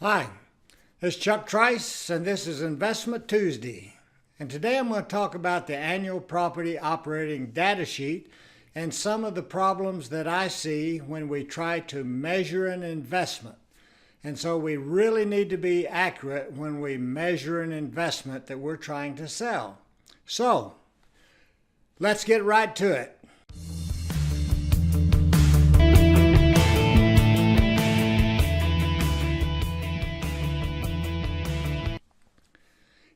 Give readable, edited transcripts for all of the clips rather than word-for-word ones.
Hi, this is Chuck Trice, and this is Investment Tuesday. And today I'm going to talk about the annual property operating data sheet and some of the problems that I see when we try to measure an investment. And so we really need to be accurate when we measure an investment that we're trying to sell. So, let's get right to it.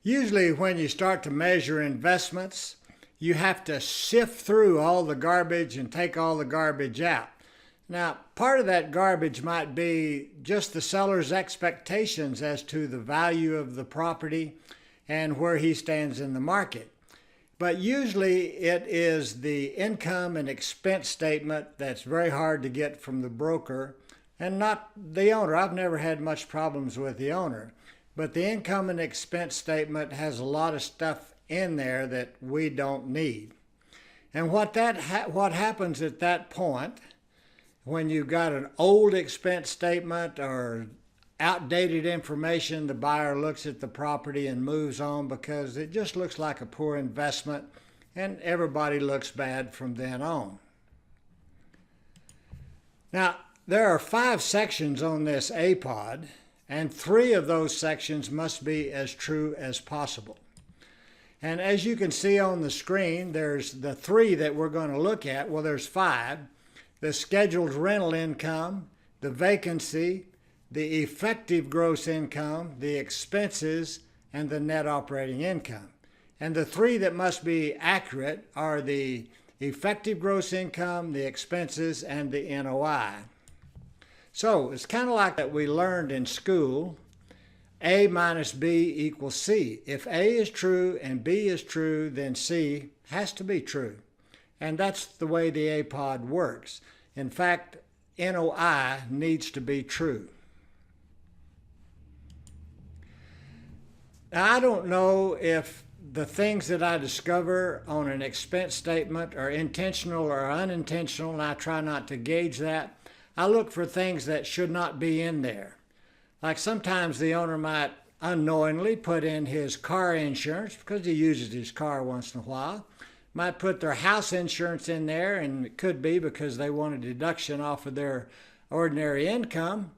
Usually when you start to measure investments, you have to sift through all the garbage and take all the garbage out. Now, part of that garbage might be just the seller's expectations as to the value of the property and where he stands in the market. But usually it is the income and expense statement that's very hard to get from the broker and not the owner. I've never had much problems with the owner. But the income and expense statement has a lot of stuff in there that we don't need. And what happens at that point, when you've got an old expense statement or outdated information, the buyer looks at the property and moves on because it just looks like a poor investment and everybody looks bad from then on. Now, there are 5 sections on this APOD, and 3 of those sections must be as true as possible. And as you can see on the screen, there's the 3 that we're going to look at. Well, there's 5. The scheduled rental income, the vacancy, the effective gross income, the expenses, and the net operating income. And the 3 that must be accurate are the effective gross income, the expenses, and the NOI. So it's kind of like that we learned in school, A minus B equals C. If A is true and B is true, then C has to be true. And that's the way the APOD works. In fact, NOI needs to be true. Now, I don't know if the things that I discover on an expense statement are intentional or unintentional, and I try not to gauge that. I look for things that should not be in there. Like sometimes the owner might unknowingly put in his car insurance because he uses his car once in a while. Might put their house insurance in there, and it could be because they want a deduction off of their ordinary income.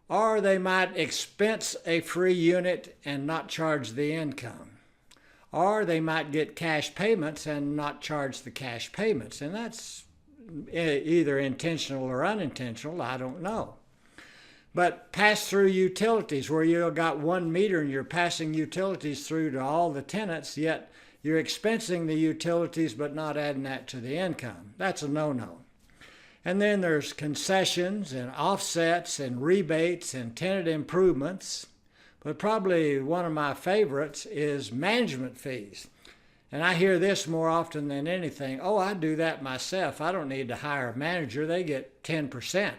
Or they might expense a free unit and not charge the income. Or they might get cash payments and not charge the cash payments. And that's either intentional or unintentional, I don't know. But pass-through utilities, where you've got one meter and you're passing utilities through to all the tenants, yet you're expensing the utilities but not adding that to the income. That's a no-no. And then there's concessions and offsets and rebates and tenant improvements. But probably one of my favorites is management fees. And I hear this more often than anything. Oh, I do that myself. I don't need to hire a manager. They get 10%.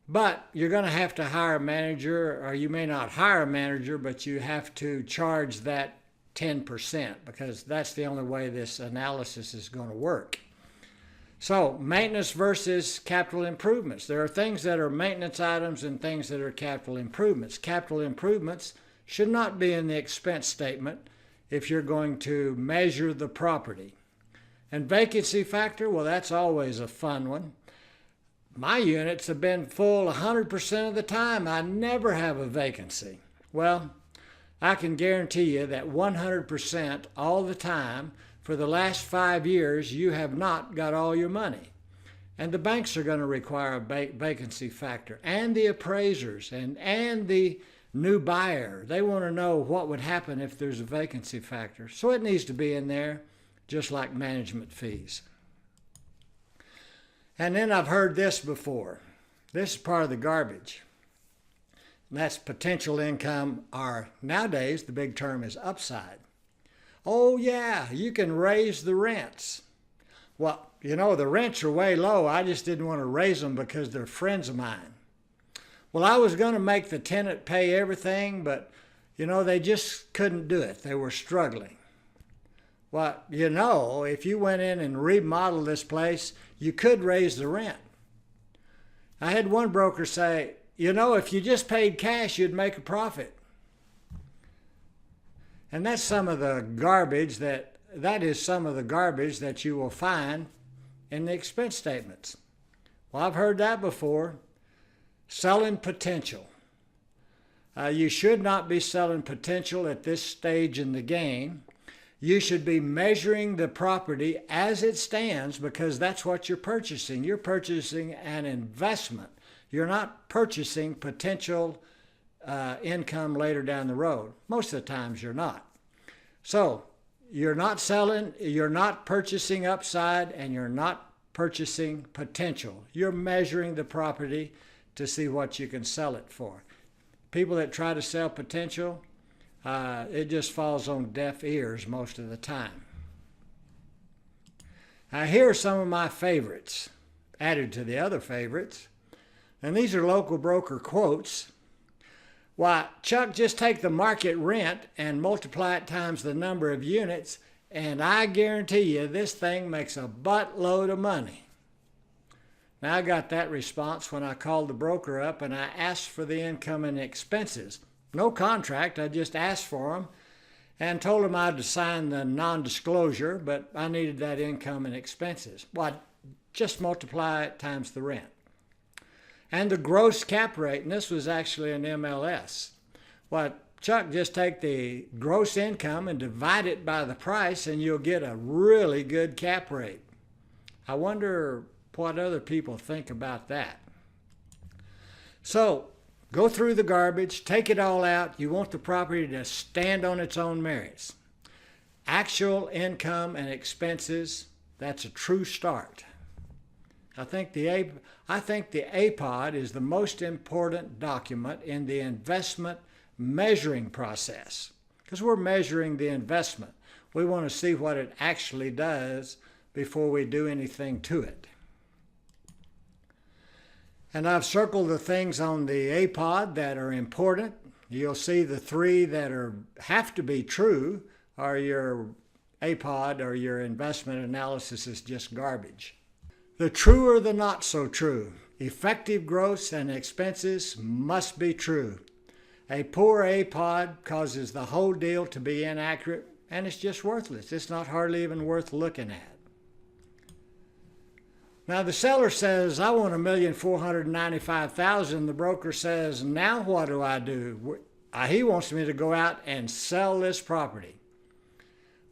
But you're going to have to hire a manager, or you may not hire a manager, but you have to charge that 10% because that's the only way this analysis is going to work. So, maintenance versus capital improvements. There are things that are maintenance items and things that are capital improvements. Capital improvements should not be in the expense statement if you're going to measure the property. And vacancy factor, well, that's always a fun one. My units have been full 100% of the time. I never have a vacancy. Well, I can guarantee you that 100% all the time for the last 5 years, you have not got all your money. And the banks are going to require a vacancy factor, and the appraisers, and the new buyer. They want to know what would happen if there's a vacancy factor. So it needs to be in there, just like management fees. And then I've heard this before. This is part of the garbage. And that's potential income, or nowadays the big term is upside. Oh yeah, you can raise the rents. Well, you know, the rents are way low. I just didn't want to raise them because they're friends of mine. Well, I was going to make the tenant pay everything, but, you know, they just couldn't do it. They were struggling. Well, you know, if you went in and remodeled this place, you could raise the rent. I had one broker say, you know, if you just paid cash, you'd make a profit. And that's some of the garbage that is some of the garbage that you will find in the expense statements. Well, I've heard that before. Selling potential. You should not be selling potential at this stage in the game. You should be measuring the property as it stands, because that's what you're purchasing. You're purchasing an investment. You're not purchasing potential income later down the road. Most of the times you're not. So you're not selling, you're not purchasing upside, and you're not purchasing potential. You're measuring the property to see what you can sell it for. People that try to sell potential, it just falls on deaf ears most of the time. Now, here are some of my favorites, added to the other favorites. And these are local broker quotes. Why, Chuck, just take the market rent and multiply it times the number of units, and I guarantee you this thing makes a buttload of money. Now, I got that response when I called the broker up and I asked for the income and expenses. No contract, I just asked for them and told him I'd sign the non-disclosure, but I needed that income and expenses. Well, I'd just multiply it times the rent. And the gross cap rate, and this was actually an MLS. Well, Chuck, just take the gross income and divide it by the price and you'll get a really good cap rate. I wonder what other people think about that. So, go through the garbage, take it all out. You want the property to stand on its own merits. Actual income and expenses, that's a true start. I think the APOD is the most important document in the investment measuring process, because we're measuring the investment. We want to see what it actually does before we do anything to it. And I've circled the things on the APOD that are important. You'll see the three that have to be true are your APOD or your investment analysis is just garbage. The true or the not so true. Effective gross and expenses must be true. A poor APOD causes the whole deal to be inaccurate, and it's just worthless. It's not hardly even worth looking at. Now the seller says, I want $1,495,000. The broker says, now what do I do? He wants me to go out and sell this property.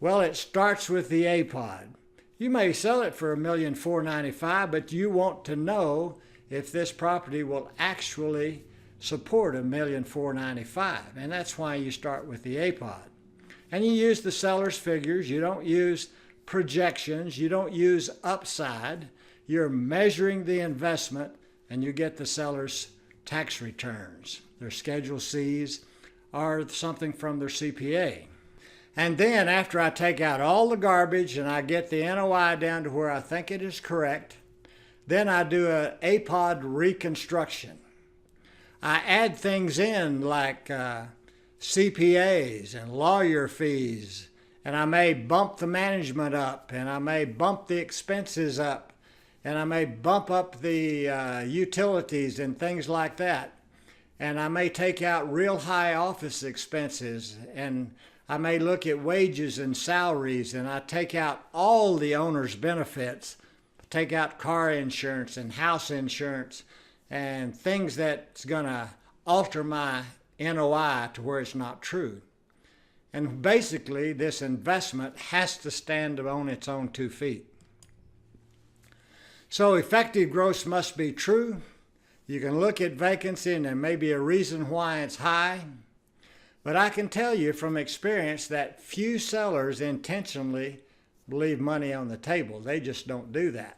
Well, it starts with the APOD. You may sell it for $1,495,000, but you want to know if this property will actually support $1,495,000. And that's why you start with the APOD. And you use the seller's figures. You don't use projections. You don't use upside. You're measuring the investment, and you get the seller's tax returns, their Schedule Cs, or something from their CPA. And then after I take out all the garbage and I get the NOI down to where I think it is correct, then I do an APOD reconstruction. I add things in like CPAs and lawyer fees, and I may bump the management up, and I may bump the expenses up, and I may bump up the utilities and things like that. And I may take out real high office expenses, and I may look at wages and salaries, and I take out all the owner's benefits, take out car insurance and house insurance and things that's going to alter my NOI to where it's not true. And basically, this investment has to stand on its own 2 feet. So effective gross must be true. You can look at vacancy and there may be a reason why it's high. But I can tell you from experience that few sellers intentionally leave money on the table. They just don't do that.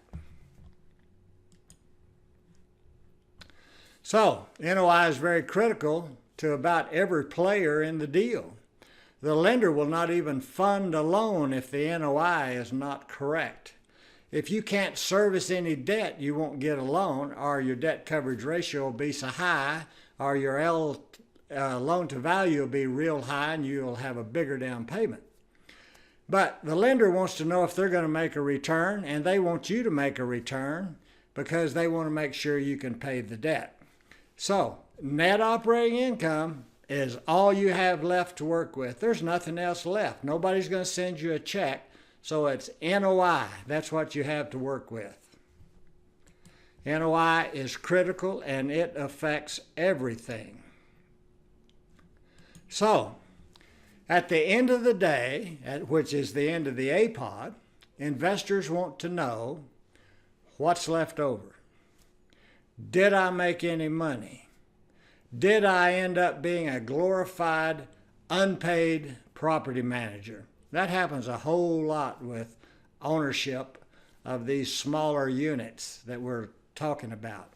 So NOI is very critical to about every player in the deal. The lender will not even fund a loan if the NOI is not correct. If you can't service any debt, you won't get a loan, or your debt coverage ratio will be so high, or your loan to value will be real high, and you'll have a bigger down payment. But the lender wants to know if they're going to make a return, and they want you to make a return because they want to make sure you can pay the debt. So net operating income is all you have left to work with. There's nothing else left. Nobody's going to send you a check. So it's NOI. That's what you have to work with. NOI is critical and it affects everything. So, at the end of the day, which is the end of the APOD, investors want to know what's left over. Did I make any money? Did I end up being a glorified, unpaid property manager? That happens a whole lot with ownership of these smaller units that we're talking about.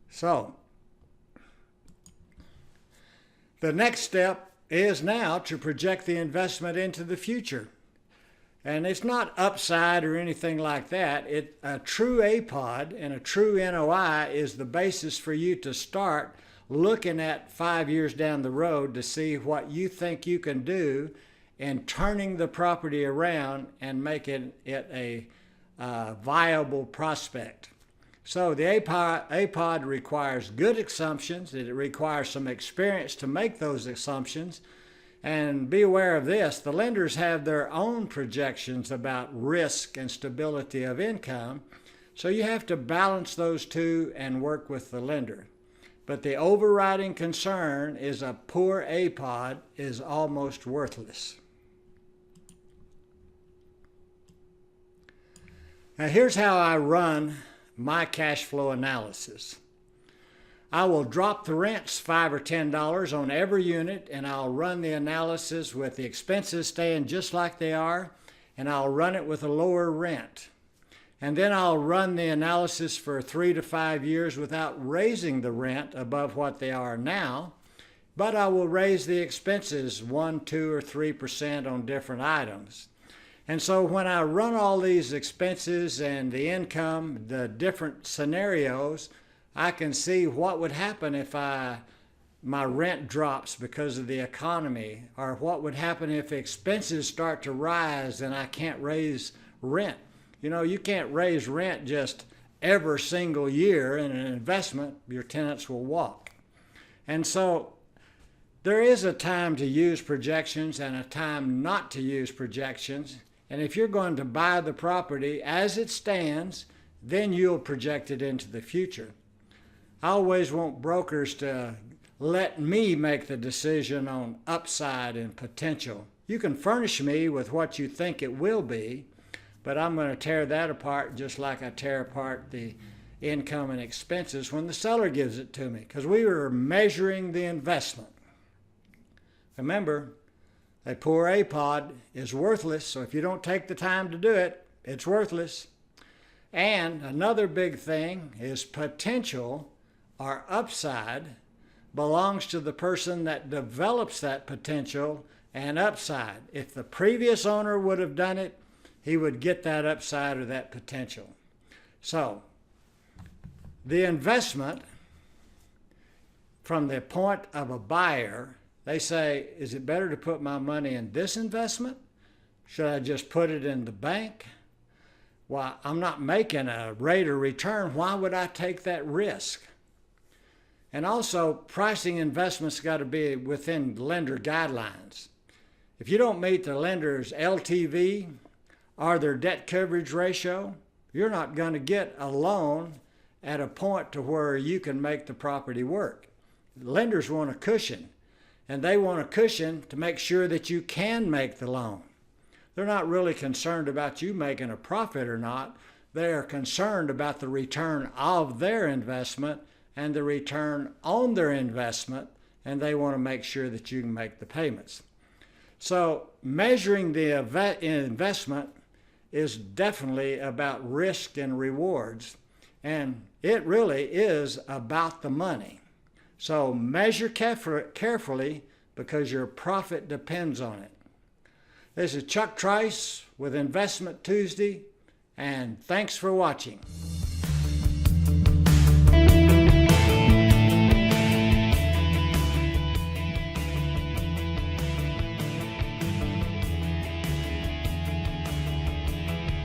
So, the next step is now to project the investment into the future. And it's not upside or anything like that. A true APOD and a true NOI is the basis for you to start looking at 5 years down the road to see what you think you can do in turning the property around and making it a viable prospect. So the APOD requires good assumptions. It requires some experience to make those assumptions. And be aware of this, the lenders have their own projections about risk and stability of income. So you have to balance those two and work with the lender. But the overriding concern is a poor APOD is almost worthless. Now here's how I run my cash flow analysis. I will drop the rents $5 or $10 on every unit, and I'll run the analysis with the expenses staying just like they are, and I'll run it with a lower rent. And then I'll run the analysis for 3 to 5 years without raising the rent above what they are now, but I will raise the expenses 1, 2, or 3% on different items. And so when I run all these expenses and the income, the different scenarios, I can see what would happen if my rent drops because of the economy, or what would happen if expenses start to rise and I can't raise rent. You know, you can't raise rent just every single year in an investment. Your tenants will walk. And so there is a time to use projections and a time not to use projections. And if you're going to buy the property as it stands, then you'll project it into the future. I always want brokers to let me make the decision on upside and potential. You can furnish me with what you think it will be, but I'm going to tear that apart just like I tear apart the income and expenses when the seller gives it to me, because we are measuring the investment. Remember, a poor APOD is worthless, so if you don't take the time to do it, it's worthless. And another big thing is potential or upside belongs to the person that develops that potential and upside. If the previous owner would have done it, he would get that upside or that potential. So, the investment from the point of a buyer, they say, is it better to put my money in this investment? Should I just put it in the bank? Well, I'm not making a rate of return. Why would I take that risk? And also, pricing investments got to be within lender guidelines. If you don't meet the lender's LTV or their debt coverage ratio, you're not going to get a loan at a point to where you can make the property work. Lenders want a cushion, and they want a cushion to make sure that you can make the loan. They're not really concerned about you making a profit or not. They are concerned about the return of their investment and the return on their investment, and they want to make sure that you can make the payments. So measuring the investment is definitely about risk and rewards, and it really is about the money. So measure carefully because your profit depends on it. This is Chuck Trice with Investment Tuesday, and thanks for watching.